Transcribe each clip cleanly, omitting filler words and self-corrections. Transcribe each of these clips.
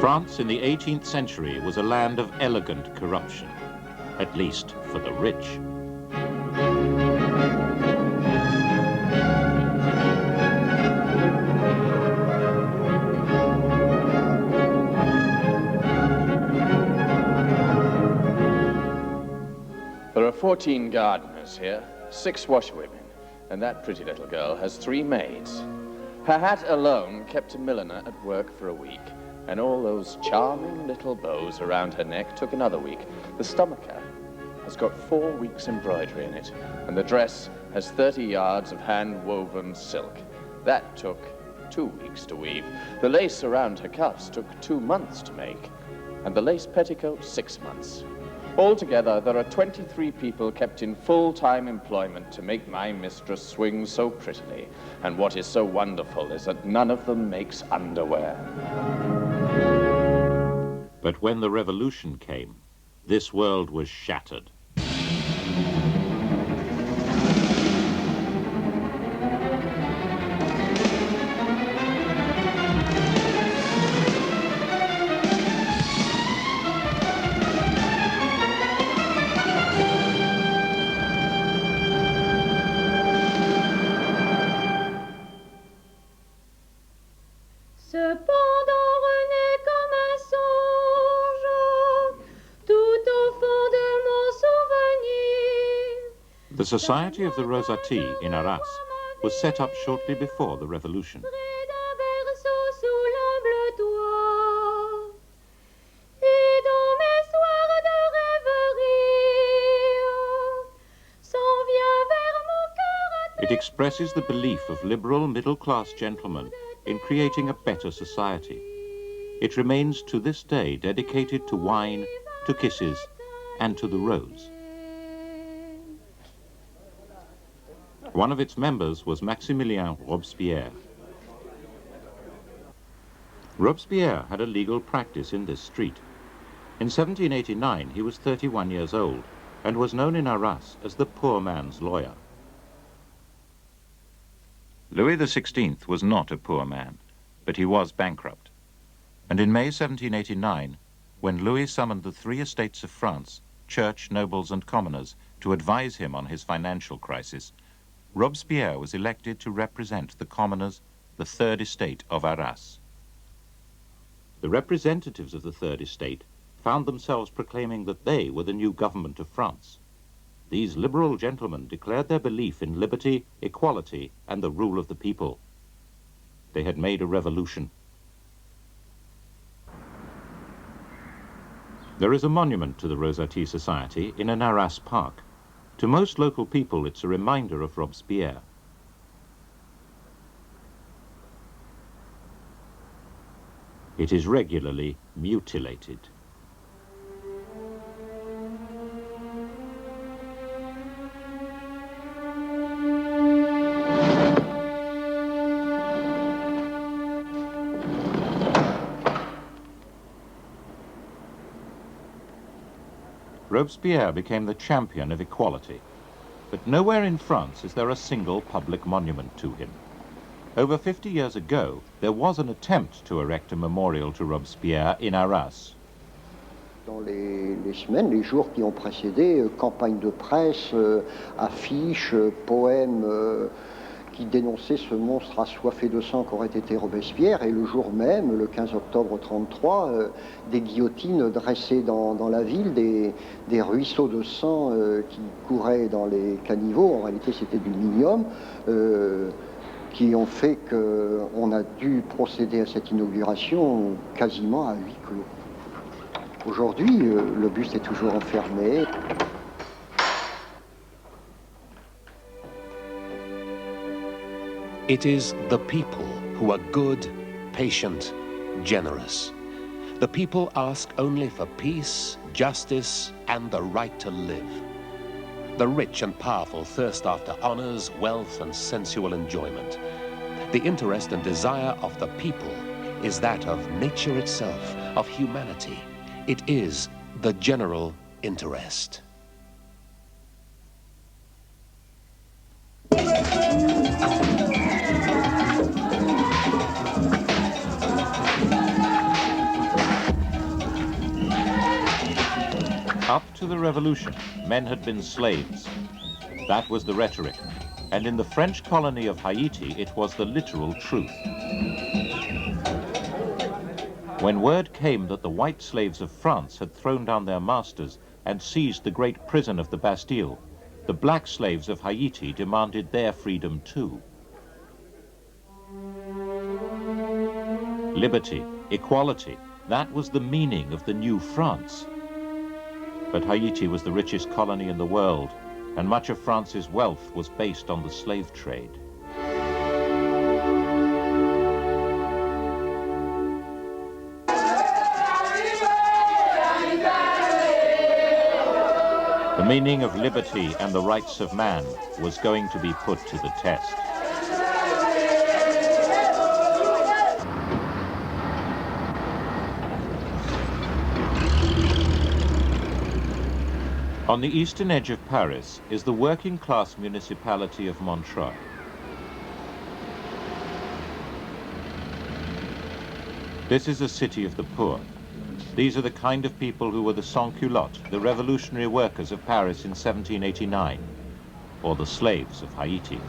France in the 18th century was a land of elegant corruption, at least for the rich. There are 14 gardeners here, 6 washwomen, and that pretty little girl has 3 maids. Her hat alone kept a milliner at work for a week, and all those charming little bows around her neck took another week. The stomacher has got 4 weeks' embroidery in it, and the dress has 30 yards of hand-woven silk. That took 2 weeks to weave. The lace around her cuffs took 2 months to make, and the lace petticoat 6 months. Altogether, there are 23 people kept in full-time employment to make my mistress swing so prettily. And what is so wonderful is that none of them makes underwear. But when the revolution came, this world was shattered. The Society of the Rosati in Arras was set up shortly before the revolution. It expresses the belief of liberal middle-class gentlemen in creating a better society. It remains to this day dedicated to wine, to kisses, and to the rose. One of its members was Maximilien Robespierre. Robespierre had a legal practice in this street. In 1789, he was 31 years old and was known in Arras as the poor man's lawyer. Louis XVI was not a poor man, but he was bankrupt. And in May 1789, when Louis summoned the 3 estates of France, church, nobles, and commoners, to advise him on his financial crisis, Robespierre was elected to represent the commoners, the Third Estate of Arras. The representatives of the Third Estate found themselves proclaiming that they were the new government of France. These liberal gentlemen declared their belief in liberty, equality, and the rule of the people. They had made a revolution. There is a monument to the Rosati Society in an Arras park. To most local people, it's a reminder of Robespierre. It is regularly mutilated. Robespierre became the champion of equality, but nowhere in France is there a single public monument to him. Over 50 years ago, there was an attempt to erect a memorial to Robespierre in Arras. Dans les semaines, les jours qui ont précédé, campagne de presse, affiches, poèmes qui dénonçaient ce monstre assoiffé de sang qu'aurait été Robespierre, et le jour même, le 15 octobre 1933, des guillotines dressées dans la ville, des ruisseaux de sang qui couraient dans les caniveaux, en réalité c'était du minium, qui ont fait qu'on a dû procéder à cette inauguration quasiment à huis clos. Aujourd'hui, le buste est toujours enfermé. It is the people who are good, patient, generous. The people ask only for peace, justice, and the right to live. The rich and powerful thirst after honors, wealth, and sensual enjoyment. The interest and desire of the people is that of nature itself, of humanity. It is the general interest. Up to the revolution, men had been slaves. That was the rhetoric. And in the French colony of Haiti, it was the literal truth. When word came that the white slaves of France had thrown down their masters and seized the great prison of the Bastille, the black slaves of Haiti demanded their freedom too. Liberty, equality, that was the meaning of the new France. But Haiti was the richest colony in the world, and much of France's wealth was based on the slave trade. The meaning of liberty and the rights of man was going to be put to the test. On the eastern edge of Paris is the working-class municipality of Montreuil. This is a city of the poor. These are the kind of people who were the sans-culottes, the revolutionary workers of Paris in 1789, or the slaves of Haiti.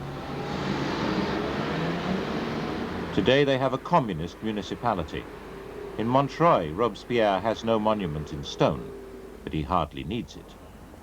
Today they have a communist municipality. In Montreuil, Robespierre has no monument in stone, but he hardly needs it.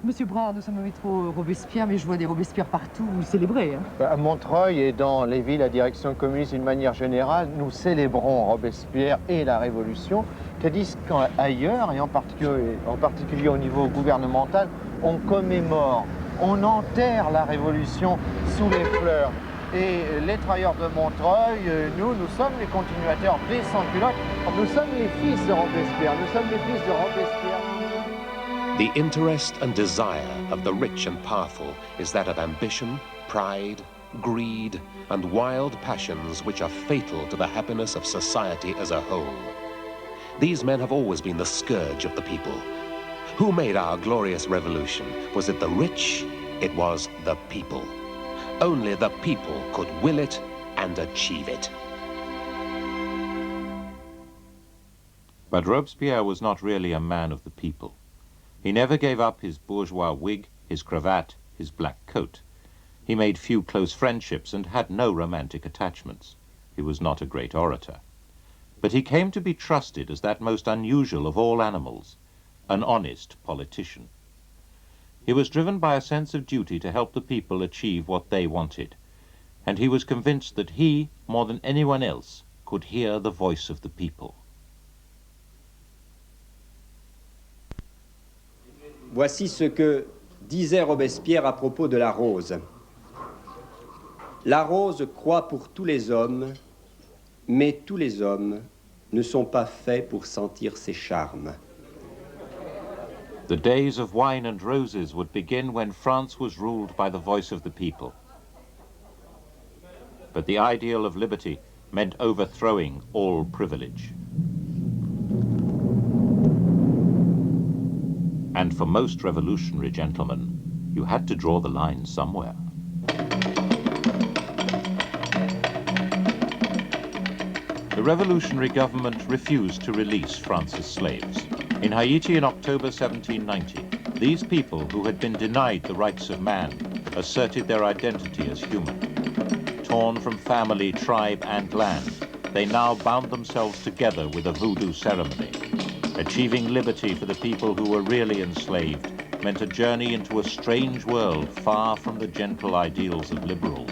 Monsieur Brun, nous sommes au métro Robespierre, mais je vois des Robespierre partout, vous célébrez. Hein? À Montreuil et dans les villes à direction communiste d'une manière générale, nous célébrons Robespierre et la Révolution, tandis qu'ailleurs, et en particulier au niveau gouvernemental, on commémore, on enterre la Révolution sous les fleurs. Et les travailleurs de Montreuil, nous sommes les continuateurs des sans-culottes, nous sommes les fils de Robespierre, nous sommes les fils de Robespierre. The interest and desire of the rich and powerful is that of ambition, pride, greed, and wild passions which are fatal to the happiness of society as a whole. These men have always been the scourge of the people. Who made our glorious revolution? Was it the rich? It was the people. Only the people could will it and achieve it. But Robespierre was not really a man of the people. He never gave up his bourgeois wig, his cravat, his black coat. He made few close friendships and had no romantic attachments. He was not a great orator. But he came to be trusted as that most unusual of all animals, an honest politician. He was driven by a sense of duty to help the people achieve what they wanted, and he was convinced that he, more than anyone else, could hear the voice of the people. Voici ce que disait Robespierre à propos de la rose. La rose croît pour tous les hommes, mais tous les hommes ne sont pas faits pour sentir ses charmes. The days of wine and roses would begin when France was ruled by the voice of the people. But the ideal of liberty meant overthrowing all privilege. And for most revolutionary gentlemen, you had to draw the line somewhere. The revolutionary government refused to release France's slaves. In Haiti in October 1790, these people who had been denied the rights of man asserted their identity as human. Torn from family, tribe, and land, they now bound themselves together with a voodoo ceremony. Achieving liberty for the people who were really enslaved meant a journey into a strange world far from the gentle ideals of liberals.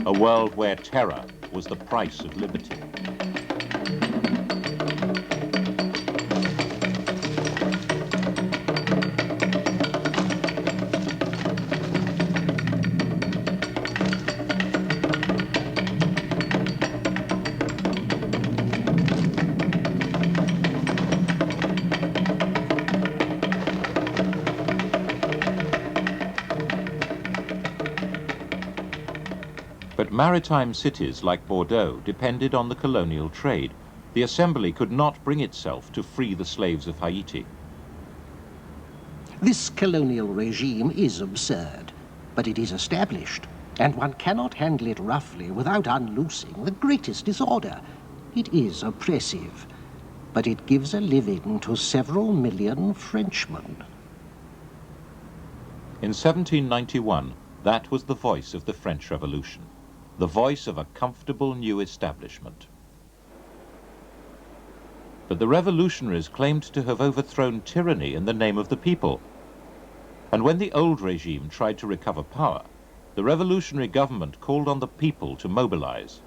A world where terror was the price of liberty. But maritime cities like Bordeaux depended on the colonial trade. The Assembly could not bring itself to free the slaves of Haiti. This colonial regime is absurd, but it is established, and one cannot handle it roughly without unloosing the greatest disorder. It is oppressive, but it gives a living to several million Frenchmen. In 1791, that was the voice of the French Revolution, the voice of a comfortable new establishment. But the revolutionaries claimed to have overthrown tyranny in the name of the people. And when the old regime tried to recover power, the revolutionary government called on the people to mobilize.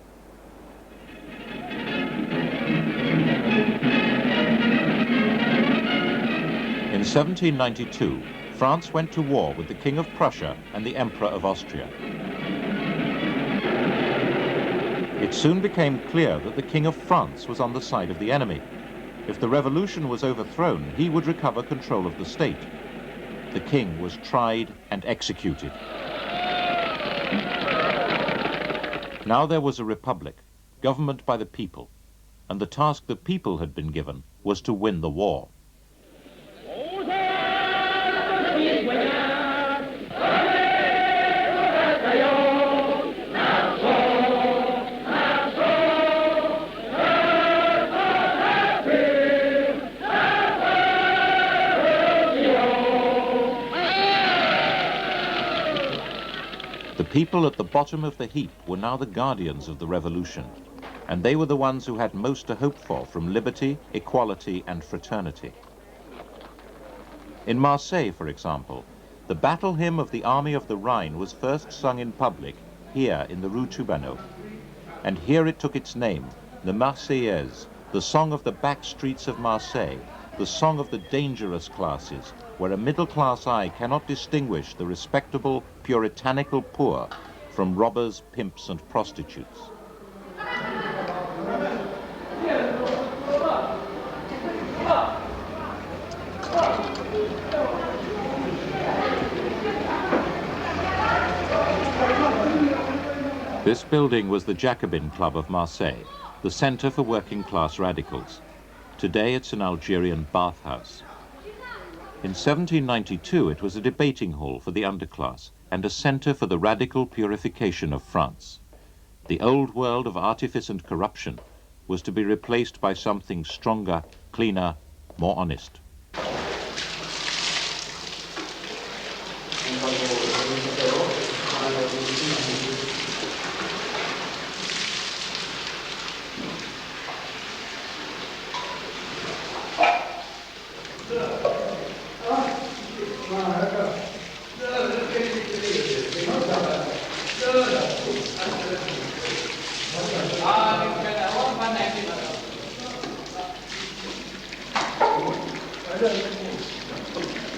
In 1792, France went to war with the King of Prussia and the Emperor of Austria. It soon became clear that the King of France was on the side of the enemy. If the revolution was overthrown, he would recover control of the state. The king was tried and executed. Now there was a republic, government by the people, and the task the people had been given was to win the war. The people at the bottom of the heap were now the guardians of the revolution, and they were the ones who had most to hope for from liberty, equality, and fraternity. In Marseille, for example, the battle hymn of the Army of the Rhine was first sung in public here in the Rue Tubaneau, and here it took its name, the Marseillaise, the song of the back streets of Marseille, the song of the dangerous classes, where a middle-class eye cannot distinguish the respectable, puritanical poor from robbers, pimps, and prostitutes. This building was the Jacobin Club of Marseille, the center for working-class radicals. Today it's an Algerian bathhouse. In 1792, it was a debating hall for the underclass and a center for the radical purification of France. The old world of artifice and corruption was to be replaced by something stronger, cleaner, more honest.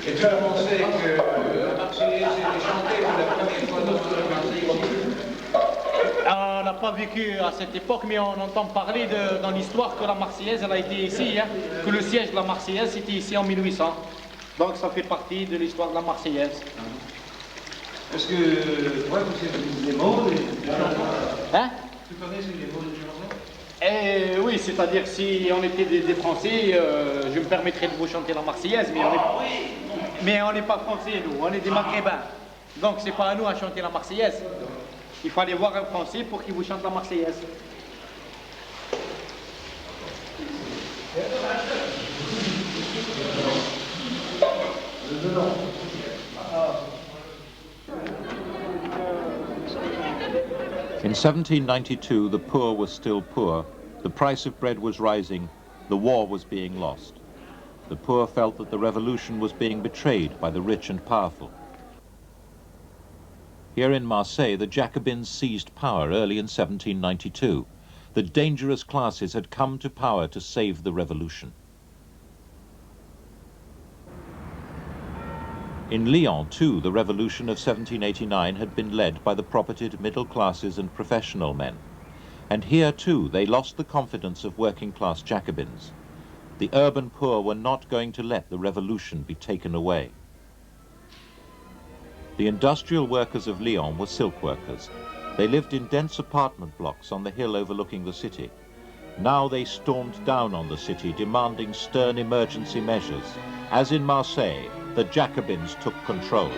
Et tu as pensé que la Marseillaise était chantée pour la première fois dans le Marseille? On n'a pas vécu à cette époque, mais on entend parler dans l'histoire que la Marseillaise, elle a été ici, hein, que le siège de la Marseillaise, c'était ici en 1800. Donc ça fait partie de l'histoire de la Marseillaise. Est-ce que toi, tu sais les mots des chansons? Hein? Tu connais les mots des chansons? Oui, c'est-à-dire si on était des Français, je me permettrais de vous chanter la Marseillaise, mais on n'est pas Français, nous, on est des Maghrébins. Donc c'est pas à nous à chanter la Marseillaise. Il faut aller voir un Français pour qu'il vous chante la Marseillaise. In 1792, the poor were still poor, the price of bread was rising, the war was being lost. The poor felt that the revolution was being betrayed by the rich and powerful. Here in Marseille, the Jacobins seized power early in 1792. The dangerous classes had come to power to save the revolution. In Lyon, too, the revolution of 1789 had been led by the propertied middle classes and professional men. And here, too, they lost the confidence of working-class Jacobins. The urban poor were not going to let the revolution be taken away. The industrial workers of Lyon were silk workers. They lived in dense apartment blocks on the hill overlooking the city. Now they stormed down on the city, demanding stern emergency measures. As in Marseille, the Jacobins took control.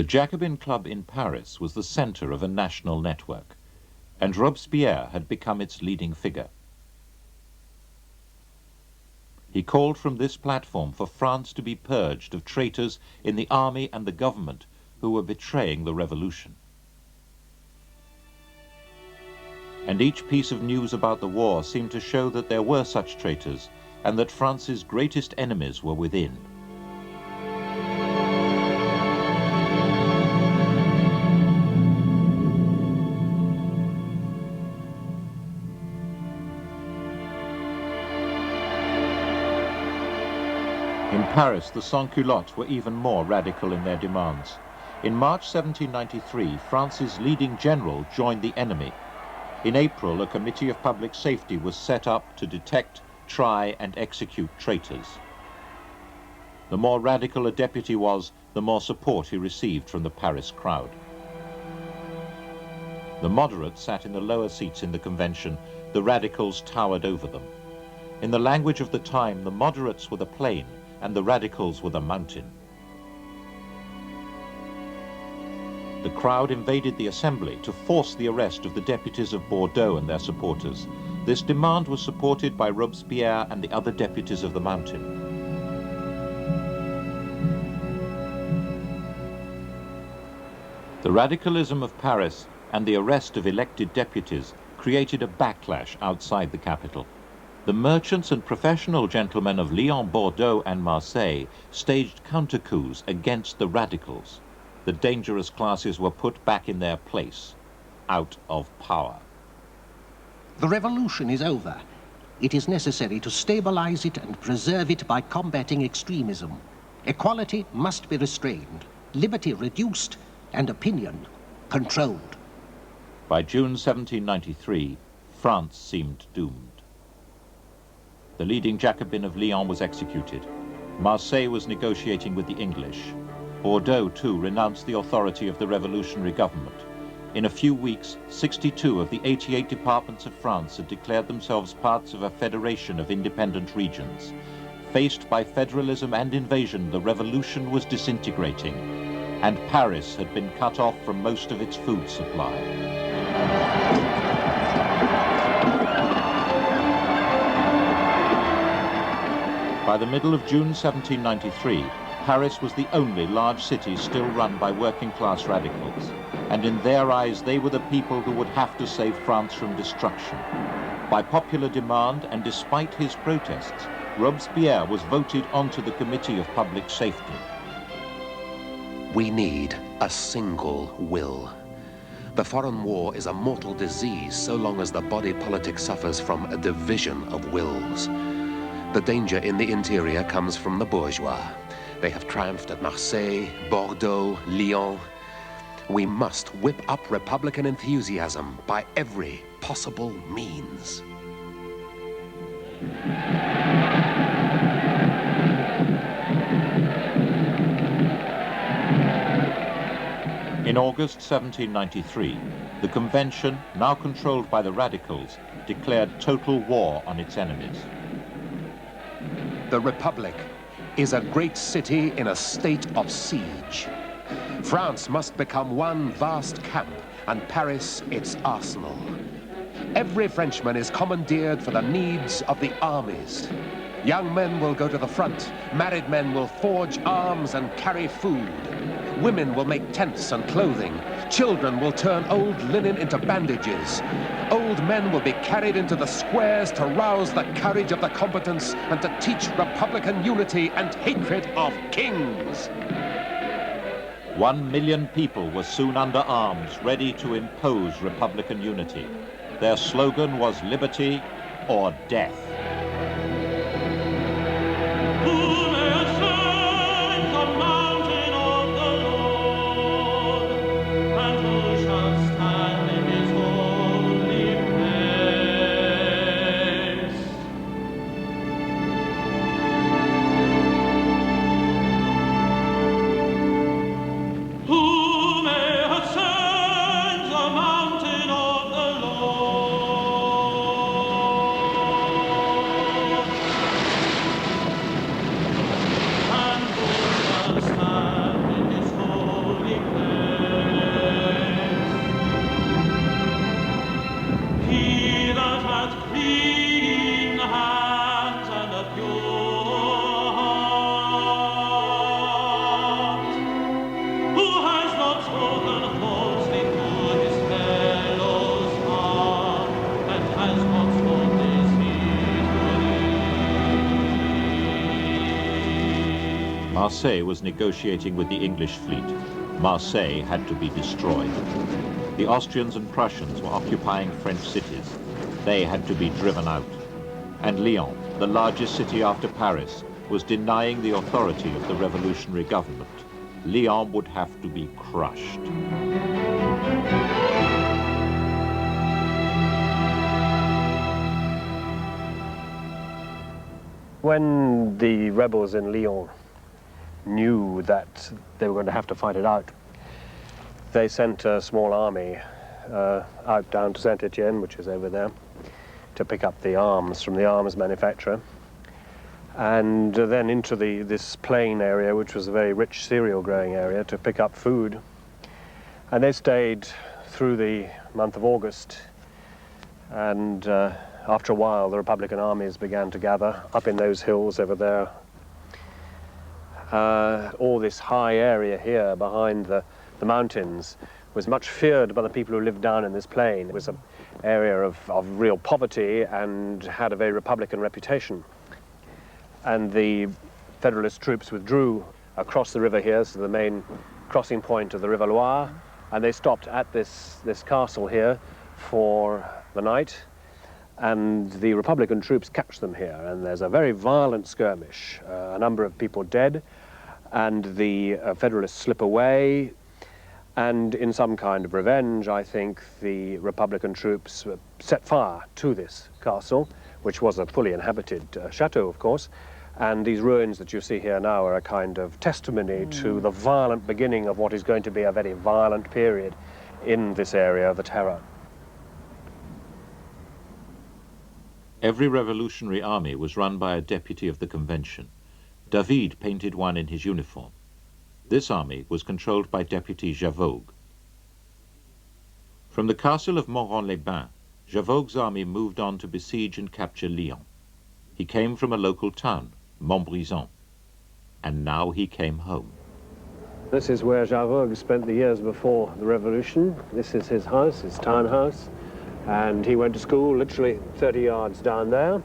Jacobin Club in Paris was the center of a national network, and Robespierre had become its leading figure. He called from this platform for France to be purged of traitors in the army and the government who were betraying the revolution. And each piece of news about the war seemed to show that there were such traitors and that France's greatest enemies were within. In Paris, the sans-culottes were even more radical in their demands. In March 1793, France's leading general joined the enemy. In April, a committee of public safety was set up to detect, try, and execute traitors. The more radical a deputy was, the more support he received from the Paris crowd. The moderates sat in the lower seats in the convention, the radicals towered over them. In the language of the time, the moderates were the plain, and the radicals were the mountain. The crowd invaded the assembly to force the arrest of the deputies of Bordeaux and their supporters. This demand was supported by Robespierre and the other deputies of the mountain. The radicalism of Paris and the arrest of elected deputies created a backlash outside the capital. The merchants and professional gentlemen of Lyon, Bordeaux, and Marseille staged counter-coups against the radicals. The dangerous classes were put back in their place, out of power. The revolution is over. It is necessary to stabilize it and preserve it by combating extremism. Equality must be restrained, liberty reduced, and opinion controlled. By June 1793, France seemed doomed. The leading Jacobin of Lyon was executed. Marseille was negotiating with the English. Bordeaux, too, renounced the authority of the revolutionary government. In a few weeks, 62 of the 88 departments of France had declared themselves parts of a federation of independent regions. Faced by federalism and invasion, the revolution was disintegrating, and Paris had been cut off from most of its food supply. By the middle of June 1793, Paris was the only large city still run by working-class radicals, and in their eyes they were the people who would have to save France from destruction. By popular demand and despite his protests, Robespierre was voted onto the Committee of Public Safety. We need a single will. The foreign war is a mortal disease so long as the body politic suffers from a division of wills. The danger in the interior comes from the bourgeois. They have triumphed at Marseille, Bordeaux, Lyon. We must whip up Republican enthusiasm by every possible means. In August 1793, the convention, now controlled by the radicals, declared total war on its enemies. The Republic is a great city in a state of siege. France must become one vast camp, and Paris its arsenal. Every Frenchman is commandeered for the needs of the armies. Young men will go to the front, married men will forge arms and carry food. Women will make tents and clothing. Children will turn old linen into bandages. Old men will be carried into the squares to rouse the courage of the combatants and to teach Republican unity and hatred of kings. 1 million people were soon under arms, ready to impose Republican unity. Their slogan was liberty or death. Marseille was negotiating with the English fleet. Marseille had to be destroyed. The Austrians and Prussians were occupying French cities. They had to be driven out. And Lyon, the largest city after Paris, was denying the authority of the revolutionary government. Lyon would have to be crushed. When the rebels in Lyon knew that they were going to have to fight it out, they sent a small army out down to Saint-Étienne, which is over there, to pick up the arms from the arms manufacturer, and then into this plain area, which was a very rich cereal growing area, to pick up food. And they stayed through the month of August, and after a while the Republican armies began to gather up in those hills over there. All this high area here behind the mountains was much feared by the people who lived down in this plain. It was an area of real poverty and had a very Republican reputation. And the Federalist troops withdrew across the river here, so the main crossing point of the River Loire, and they stopped at this castle here for the night, and the Republican troops catch them here, and there's a very violent skirmish, a number of people dead, and the Federalists slip away, and in some kind of revenge, I think, the Republican troops set fire to this castle, which was a fully inhabited chateau, of course, and these ruins that you see here now are a kind of testimony to the violent beginning of what is going to be a very violent period in this area of the Terror. Every revolutionary army was run by a deputy of the convention. David painted one in his uniform. This army was controlled by Deputy Javogue. From the castle of Montron-les-Bains, Javogue's army moved on to besiege and capture Lyon. He came from a local town, Montbrison, and now he came home. This is where Javogue spent the years before the revolution. This is his house, his townhouse, and he went to school literally 30 yards down there,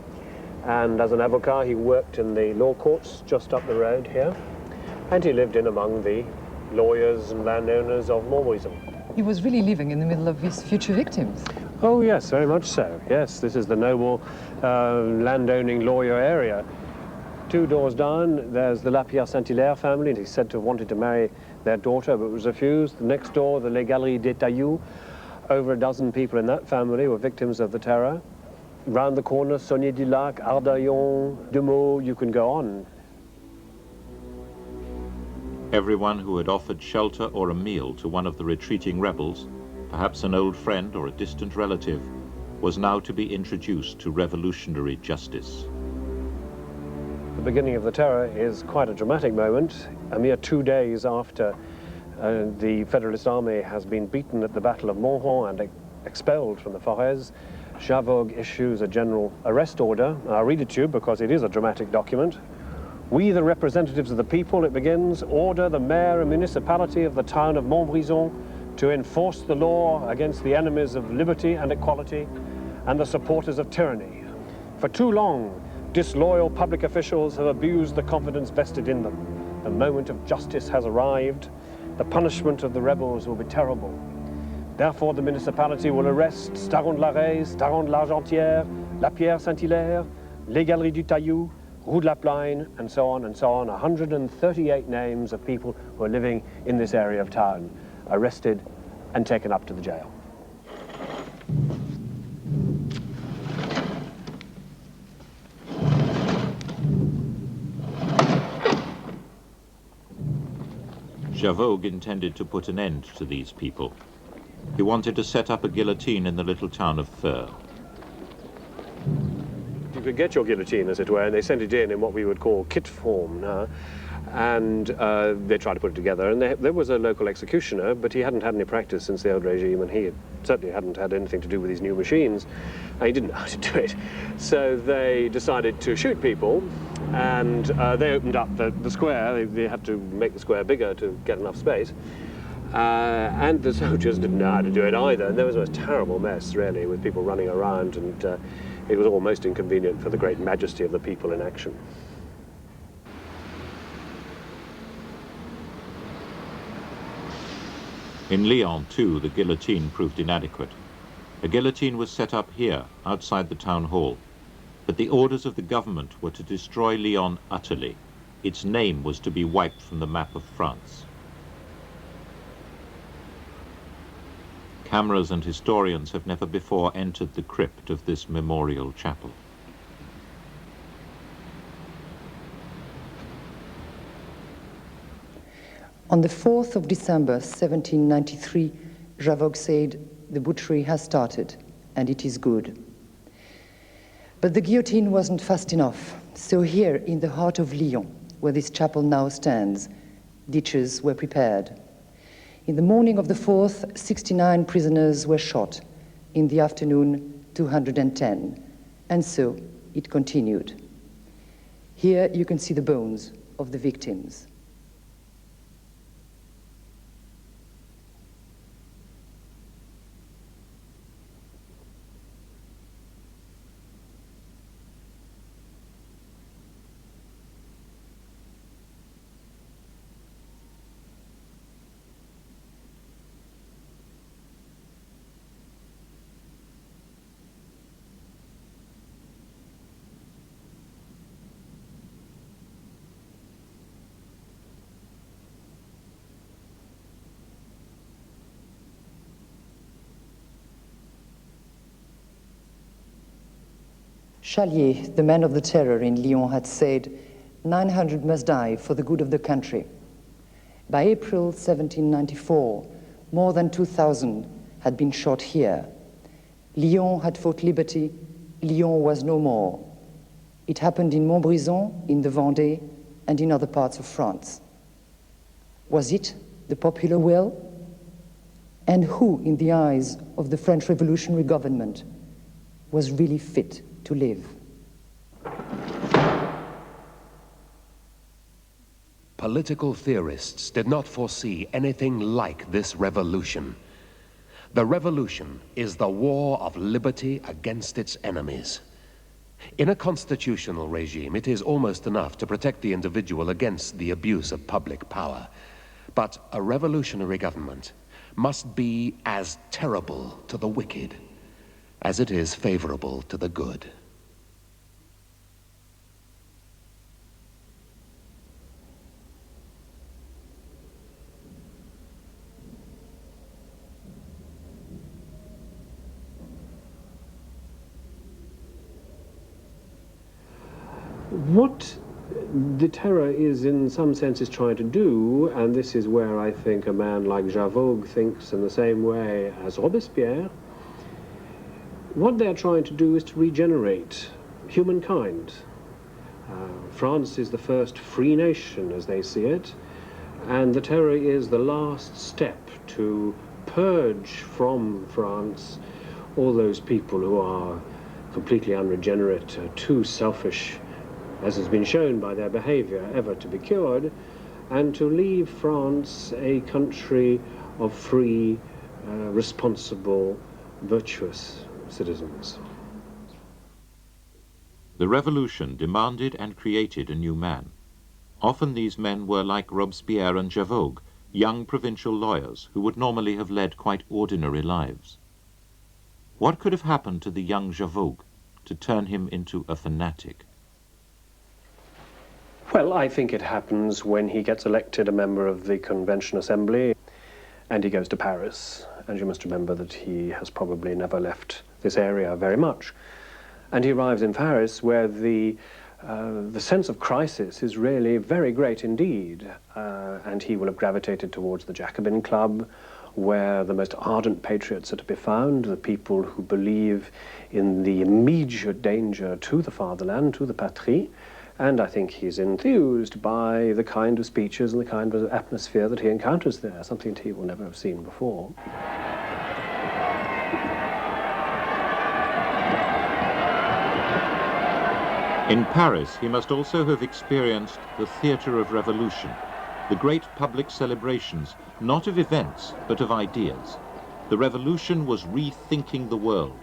and as an avocat he worked in the law courts just up the road here, and he lived in among the lawyers and landowners of Montbrison. He was really living in the middle of his future victims. Oh yes, very much so. Yes, this is the noble landowning lawyer area. 2 doors down, there's the Lapierre Saint-Hilaire family, and he's said to have wanted to marry their daughter, but was refused. Next door, the Les Galeries des Tailloux. Over a dozen people in that family were victims of the Terror. Round the corner, Saunier du Lac, Ardaillon, Demeaux, you can go on. Everyone who had offered shelter or a meal to one of the retreating rebels, perhaps an old friend or a distant relative, was now to be introduced to revolutionary justice. The beginning of the Terror is quite a dramatic moment. A mere 2 days after the Federalist army has been beaten at the Battle of Montrond and expelled from the Forez, Javogue issues a general arrest order. I'll read it to you because it is a dramatic document. We, the representatives of the people, it begins, order the mayor and municipality of the town of Montbrison to enforce the law against the enemies of liberty and equality and the supporters of tyranny. For too long, disloyal public officials have abused the confidence vested in them. The moment of justice has arrived. The punishment of the rebels will be terrible. Therefore, the municipality will arrest Staron-de-la-Raye, Staron-de-l'Argentière, Lapierre Saint-Hilaire, Les Galeries du Tailloux, Rue de la Plaine, and so on and so on. 138 names of people who are living in this area of town, arrested and taken up to the jail. Javogue intended to put an end to these people. He wanted to set up a guillotine in the little town of Feur. You could get your guillotine, as it were, and they sent it in what we would call kit form now. And they tried to put it together, and there was a local executioner, but he hadn't had any practice since the old regime, and he certainly hadn't had anything to do with these new machines, and he didn't know how to do it. So they decided to shoot people, and they opened up the square. They had to make the square bigger to get enough space, and the soldiers didn't know how to do it either, and there was a terrible mess, really, with people running around, and it was almost inconvenient for the great majesty of the people in action. In Lyon, too, the guillotine proved inadequate. A guillotine was set up here, outside the town hall, but the orders of the government were to destroy Lyon utterly. Its name was to be wiped from the map of France. Cameras and historians have never before entered the crypt of this memorial chapel. On the 4th of December 1793, Javoc said, "The butchery has started, and it is good." But the guillotine wasn't fast enough. So here, in the heart of Lyon, where this chapel now stands, ditches were prepared. In the morning of the 4th, 69 prisoners were shot. In the afternoon, 210. And so it continued. Here you can see the bones of the victims. Chalier, the man of the terror in Lyon, had said, 900 must die for the good of the country. By April 1794, more than 2,000 had been shot here. Lyon had fought liberty. Lyon was no more. It happened in Montbrison, in the Vendée, and in other parts of France. Was it the popular will? And who, in the eyes of the French revolutionary government, was really fit to live? Political theorists did not foresee anything like this revolution. The revolution is the war of liberty against its enemies. In a constitutional regime, it is almost enough to protect the individual against the abuse of public power. But a revolutionary government must be as terrible to the wicked as it is favorable to the good. What the terror is, in some senses, trying to do, and this is where I think a man like Javoc thinks in the same way as Robespierre, what they're trying to do is to regenerate humankind. France is the first free nation, as they see it, and the terror is the last step to purge from France all those people who are completely unregenerate, too selfish, as has been shown by their behavior, ever to be cured, and to leave France a country of free, responsible, virtuous citizens. The revolution demanded and created a new man. Often these men were like Robespierre and Javoc, young provincial lawyers who would normally have led quite ordinary lives. What could have happened to the young Javoc to turn him into a fanatic? Well, I think it happens when he gets elected a member of the Convention Assembly and he goes to Paris. And you must remember that he has probably never left this area very much. And he arrives in Paris where the sense of crisis is really very great indeed. And he will have gravitated towards the Jacobin Club, where the most ardent patriots are to be found, the people who believe in the immediate danger to the fatherland, to the patrie. And I think he's enthused by the kind of speeches and the kind of atmosphere that he encounters there, something that he will never have seen before. In Paris, he must also have experienced the theatre of revolution, the great public celebrations, not of events, but of ideas. The revolution was rethinking the world.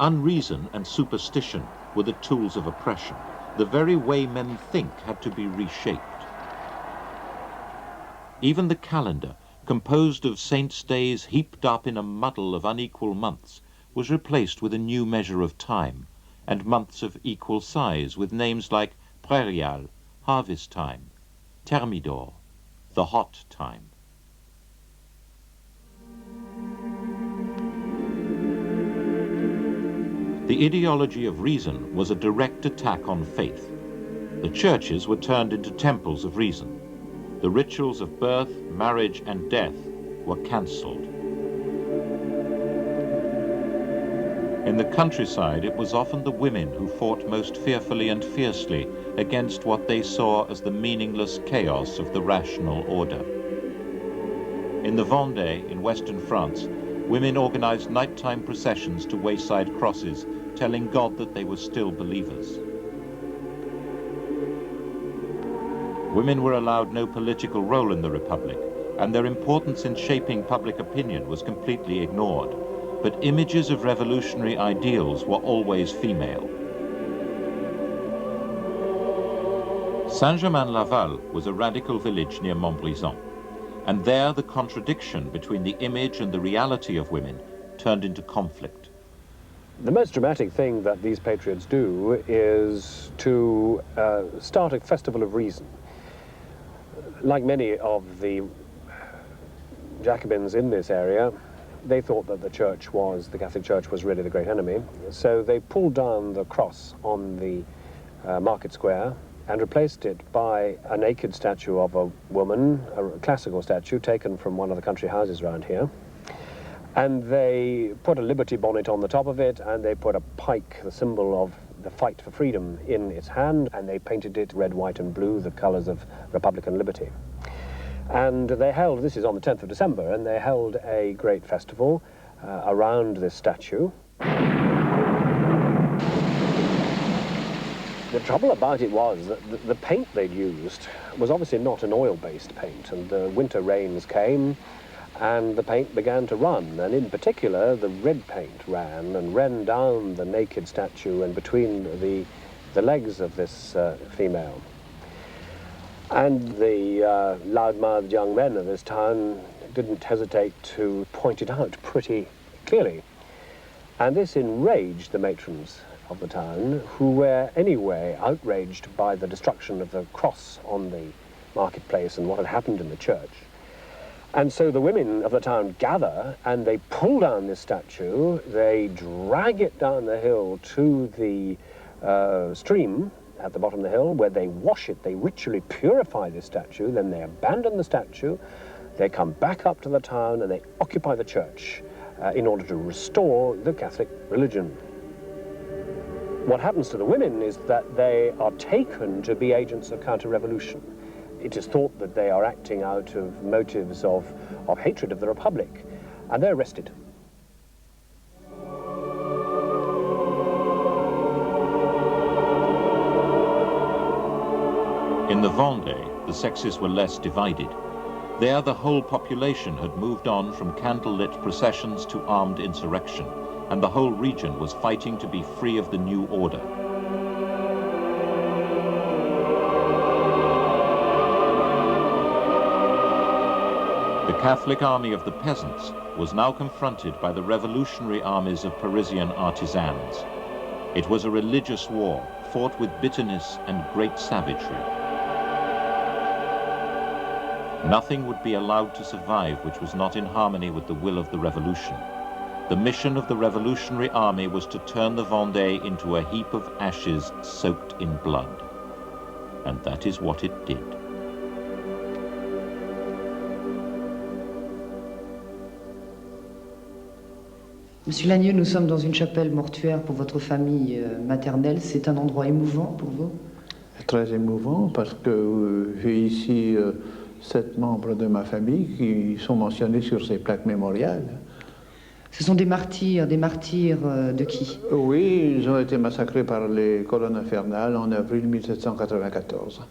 Unreason and superstition were the tools of oppression. The very way men think had to be reshaped. Even the calendar, composed of saints' days heaped up in a muddle of unequal months, was replaced with a new measure of time, and months of equal size with names like prairial, harvest time, thermidor, the hot time. The ideology of reason was a direct attack on faith. The churches were turned into temples of reason. The rituals of birth, marriage, and death were cancelled. In the countryside, it was often the women who fought most fearfully and fiercely against what they saw as the meaningless chaos of the rational order. In the Vendée, in western France, women organized nighttime processions to wayside crosses, telling God that they were still believers. Women were allowed no political role in the Republic, and their importance in shaping public opinion was completely ignored. But images of revolutionary ideals were always female. Saint-Germain-Laval was a radical village near Montbrison, and there the contradiction between the image and the reality of women turned into conflict. The most dramatic thing that these patriots do is to start a festival of reason. Like many of the Jacobins in this area, they thought that the Catholic Church was really the great enemy. So they pulled down the cross on the market square and replaced it by a naked statue of a woman, a classical statue taken from one of the country houses around here. And they put a liberty bonnet on the top of it, and they put a pike, the symbol of the fight for freedom, in its hand, and they painted it red, white, and blue, the colors of Republican liberty. And they held, this is on the 10th of December, and they held a great festival around this statue. The trouble about it was that the paint they'd used was obviously not an oil-based paint, and the winter rains came, and the paint began to run, and in particular the red paint ran down the naked statue and between the legs of this female. And the loud-mouthed young men of this town didn't hesitate to point it out pretty clearly. And this enraged the matrons of the town, who were anyway outraged by the destruction of the cross on the marketplace and what had happened in the church. And so the women of the town gather and they pull down this statue, they drag it down the hill to the stream at the bottom of the hill, where they wash it, they ritually purify the statue, then they abandon the statue, they come back up to the town and they occupy the church in order to restore the Catholic religion. What happens to the women is that they are taken to be agents of counter-revolution. It is thought that they are acting out of motives of hatred of the Republic, and they're arrested. In the Vendée, the sexes were less divided. There, the whole population had moved on from candle-lit processions to armed insurrection, and the whole region was fighting to be free of the new order. The Catholic army of the peasants was now confronted by the revolutionary armies of Parisian artisans. It was a religious war, fought with bitterness and great savagery. Nothing would be allowed to survive which was not in harmony with the will of the revolution. The mission of the revolutionary army was to turn the Vendée into a heap of ashes soaked in blood. And that is what it did. Monsieur Lagnieu, nous sommes dans une chapelle mortuaire pour votre famille maternelle. C'est un endroit émouvant pour vous? Très émouvant parce que j'ai ici 7 membres de ma famille qui sont mentionnés sur ces plaques mémoriales. Ce sont des martyrs de qui? Oui, ils ont été massacrés par les colonnes infernales en avril 1794,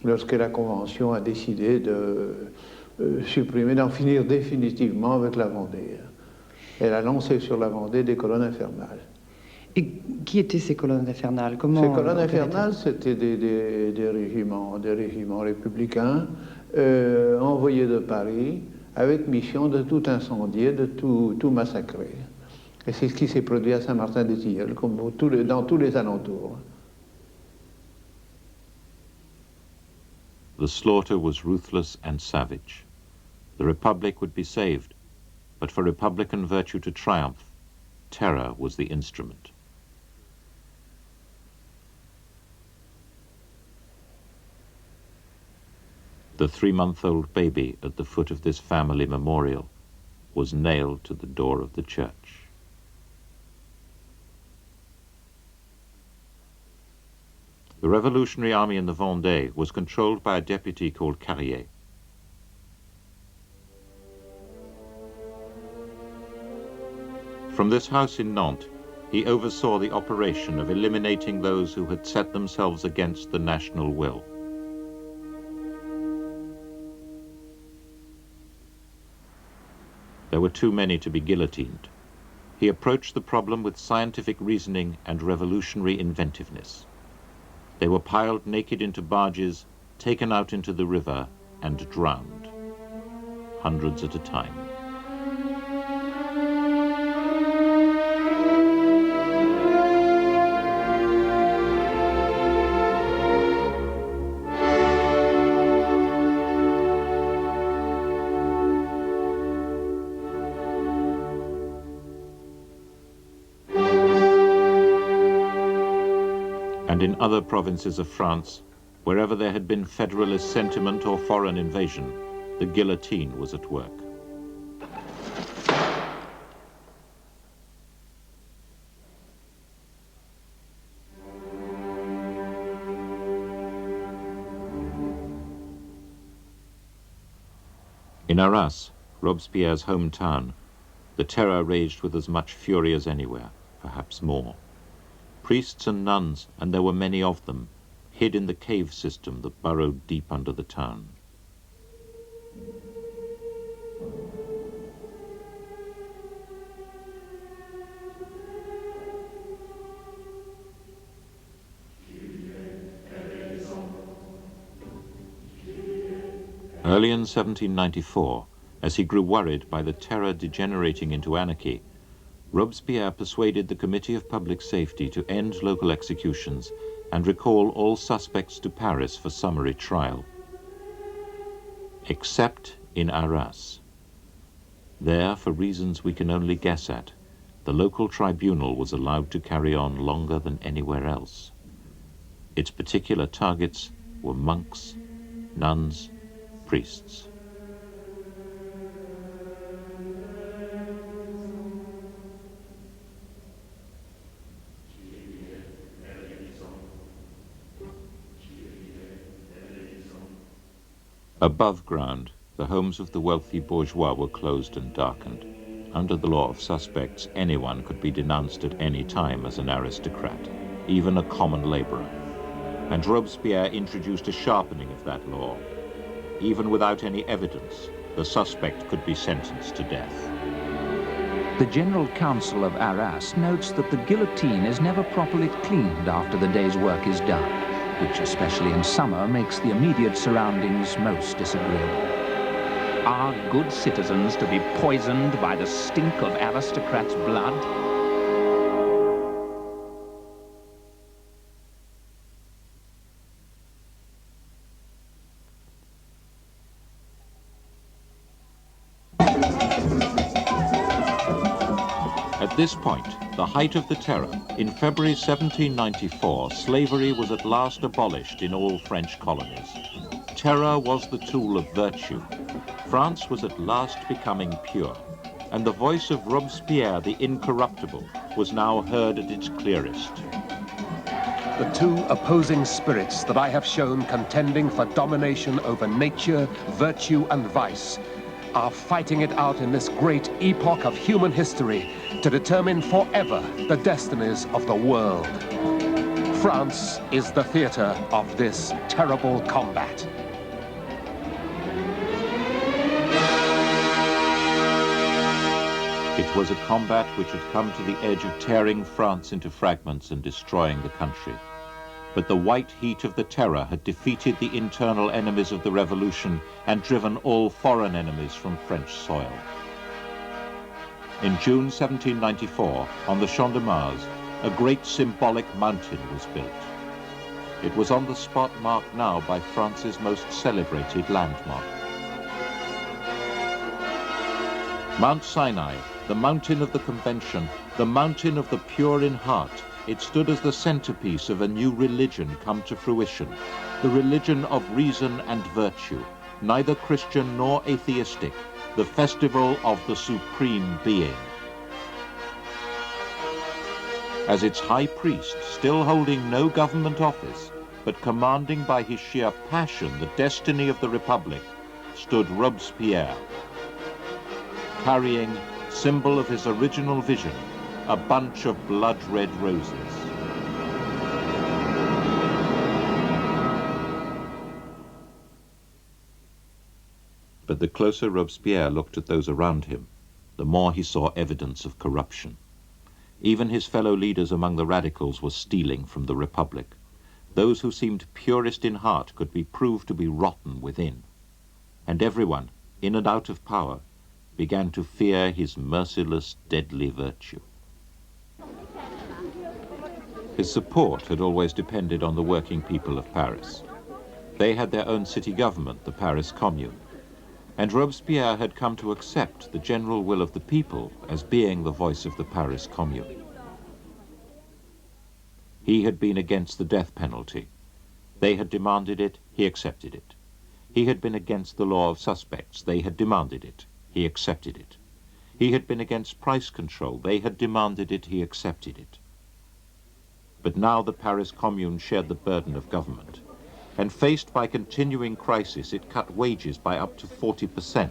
lorsque la Convention a décidé de supprimer, d'en finir définitivement avec la Vendée. Elle a lancé sur la Vendée des colonnes infernales. Et qui étaient ces colonnes infernales? Comment Ces colonnes infernales, c'était des régiments républicains envoyés de Paris avec mission de tout incendier, de tout massacrer. Et c'est ce qui s'est produit à Saint-Martin-des-Tilleuls, comme dans tous les alentours. The slaughter was ruthless and savage. The Republic would be saved, but for Republican virtue to triumph, terror was the instrument. The 3-month-old baby at the foot of this family memorial was nailed to the door of the church. The Revolutionary Army in the Vendée was controlled by a deputy called Carrier. From this house in Nantes, he oversaw the operation of eliminating those who had set themselves against the national will. There were too many to be guillotined. He approached the problem with scientific reasoning and revolutionary inventiveness. They were piled naked into barges, taken out into the river, and drowned, hundreds at a time. And in other provinces of France, wherever there had been federalist sentiment or foreign invasion, the guillotine was at work. In Arras, Robespierre's hometown, the terror raged with as much fury as anywhere, perhaps more. Priests and nuns, and there were many of them, hid in the cave system that burrowed deep under the town. Early in 1794, as he grew worried by the terror degenerating into anarchy, Robespierre persuaded the Committee of Public Safety to end local executions and recall all suspects to Paris for summary trial. Except in Arras. There, for reasons we can only guess at, the local tribunal was allowed to carry on longer than anywhere else. Its particular targets were monks, nuns, priests. Above ground, the homes of the wealthy bourgeois were closed and darkened. Under the law of suspects, anyone could be denounced at any time as an aristocrat, even a common laborer. And Robespierre introduced a sharpening of that law. Even without any evidence, the suspect could be sentenced to death. The General Council of Arras notes that the guillotine is never properly cleaned after the day's work is done, which especially in summer makes the immediate surroundings most disagreeable. Are good citizens to be poisoned by the stink of aristocrats' blood? At this point, the height of the terror, in February 1794, slavery was at last abolished in all French colonies. Terror was the tool of virtue. France was at last becoming pure, and the voice of Robespierre the Incorruptible was now heard at its clearest. The two opposing spirits that I have shown contending for domination over nature, virtue, and vice are fighting it out in this great epoch of human history to determine forever the destinies of the world. France is the theater of this terrible combat. It was a combat which had come to the edge of tearing France into fragments and destroying the country. but the white heat of the terror had defeated the internal enemies of the revolution and driven all foreign enemies from French soil. In June 1794, on the Champ de Mars, a great symbolic mountain was built. It was on the spot marked now by France's most celebrated landmark. Mount Sinai, the mountain of the Convention, the mountain of the pure in heart, it stood as the centerpiece of a new religion come to fruition, the religion of reason and virtue, neither Christian nor atheistic, the festival of the Supreme Being. As its high priest, still holding no government office, but commanding by his sheer passion the destiny of the Republic, stood Robespierre, carrying, symbol of his original vision, a bunch of blood-red roses. But the closer Robespierre looked at those around him, the more he saw evidence of corruption. Even his fellow leaders among the radicals were stealing from the Republic. Those who seemed purest in heart could be proved to be rotten within. And everyone, in and out of power, began to fear his merciless, deadly virtue. His support had always depended on the working people of Paris. They had their own city government, the Paris Commune, and Robespierre had come to accept the general will of the people as being the voice of the Paris Commune. He had been against the death penalty. They had demanded it, he accepted it. He had been against the law of suspects. They had demanded it, he accepted it. He had been against price control. They had demanded it, he accepted it. But now the Paris Commune shared the burden of government. And faced by continuing crisis, it cut wages by up to 40%,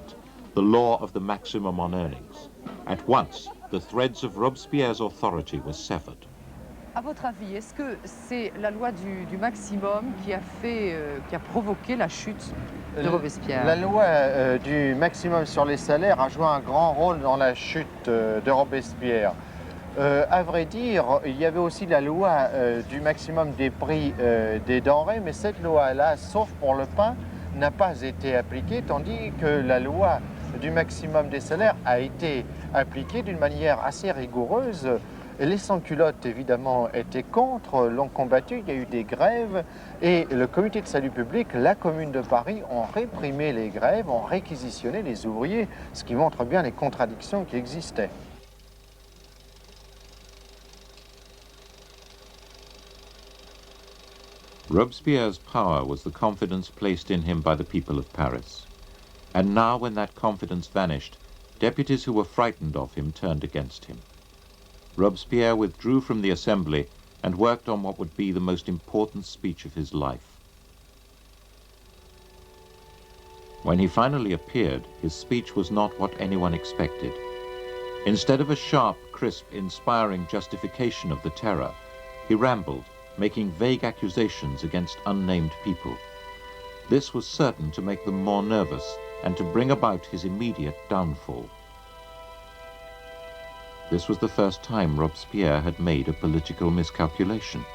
the law of the maximum on earnings. At once, the threads of Robespierre's authority were severed. À votre avis, est-ce que c'est la loi du maximum qui a provoqué la chute de Robespierre? La loi du maximum sur les salaires a joué un grand rôle dans la chute de Robespierre. À vrai dire, il y avait aussi la loi du maximum des prix des denrées, mais cette loi-là, sauf pour le pain, n'a pas été appliquée, tandis que la loi du maximum des salaires a été appliquée d'une manière assez rigoureuse. Les sans-culottes, évidemment, étaient contre, l'ont combattu, il y a eu des grèves, et le comité de salut public, la Commune de Paris, ont réprimé les grèves, ont réquisitionné les ouvriers, ce qui montre bien les contradictions qui existaient. Robespierre's power was the confidence placed in him by the people of Paris. And now, when that confidence vanished, deputies who were frightened of him turned against him. Robespierre withdrew from the assembly and worked on what would be the most important speech of his life. When he finally appeared, his speech was not what anyone expected. Instead of a sharp, crisp, inspiring justification of the terror, he rambled, making vague accusations against unnamed people. This was certain to make them more nervous and to bring about his immediate downfall. This was the first time Robespierre had made a political miscalculation.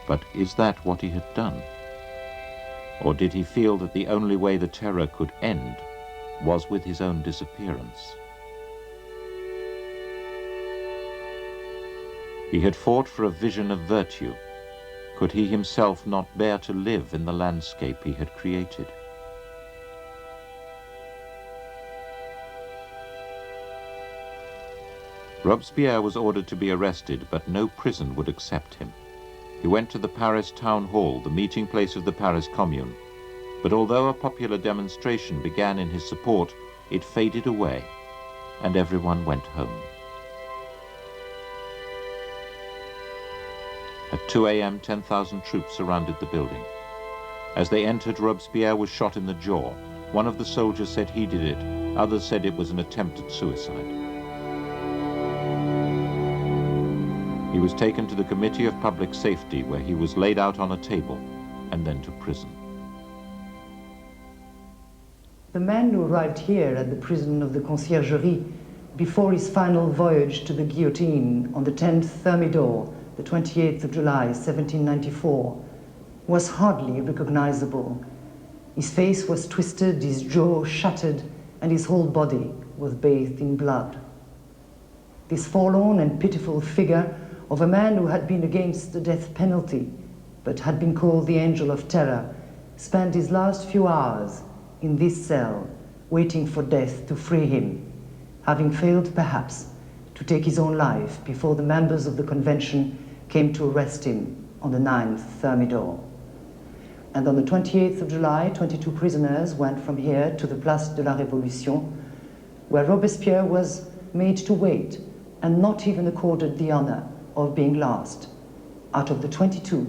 But is that what he had done? Or did he feel that the only way the terror could end was with his own disappearance? He had fought for a vision of virtue. Could he himself not bear to live in the landscape he had created? Robespierre was ordered to be arrested, but no prison would accept him. He went to the Paris town hall, the meeting place of the Paris Commune. But although a popular demonstration began in his support, it faded away, and everyone went home. At 2 a.m., 10,000 troops surrounded the building. As they entered, Robespierre was shot in the jaw. One of the soldiers said he did it. Others said it was an attempted suicide. He was taken to the Committee of Public Safety, where he was laid out on a table and then to prison. The man who arrived here at the prison of the Conciergerie before his final voyage to the guillotine on the 10th Thermidor the 28th of July, 1794, was hardly recognizable. His face was twisted, his jaw shattered, and his whole body was bathed in blood. This forlorn and pitiful figure of a man who had been against the death penalty, but had been called the Angel of Terror, spent his last few hours in this cell, waiting for death to free him, having failed perhaps to take his own life before the members of the convention came to arrest him on the 9th Thermidor. And on the 28th of July, 22 prisoners went from here to the Place de la Révolution, where Robespierre was made to wait and not even accorded the honor of being last. Out of the 22,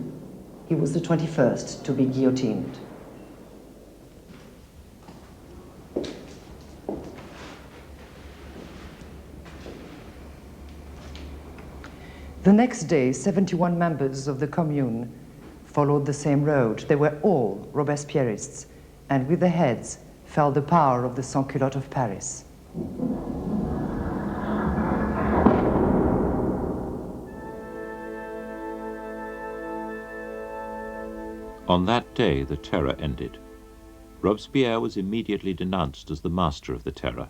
he was the 21st to be guillotined. The next day, 71 members of the Commune followed the same road. They were all Robespierrists, and with their heads fell the power of the sans-culottes of Paris. On that day, the terror ended. Robespierre was immediately denounced as the master of the terror.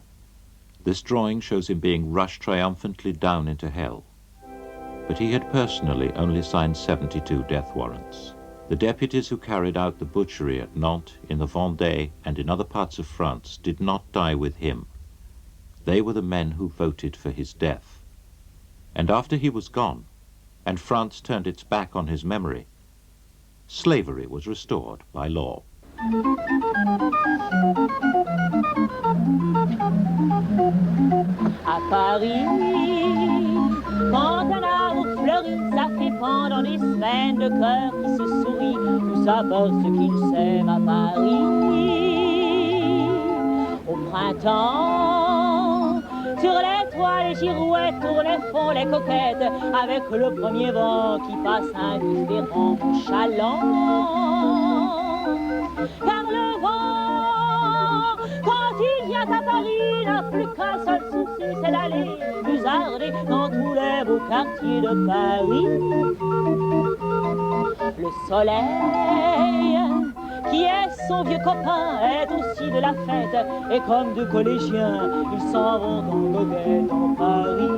This drawing shows him being rushed triumphantly down into hell. But he had personally only signed 72 death warrants. The deputies who carried out the butchery at Nantes, in the Vendée, and in other parts of France did not die with him. They were the men who voted for his death. And after he was gone, and France turned its back on his memory, slavery was restored by law. À Paris, quand un arbre fleurit, ça fait pendant des semaines de cœur qui se sourit, tout ça parce qu'ils s'aiment à Paris. Au printemps, sur les toits, les girouettes tournent et font les coquettes, avec le premier vent qui passe indifférent, chalant. Car le vent, quand il vient à Paris, n'a plus qu'un seul souci, c'est d'aller musarder dans tous les beaux quartiers de Paris. Le soleil, qui est son vieux copain, est aussi de la fête, et comme deux collégiens, ils s'en vont en goguette dans Paris.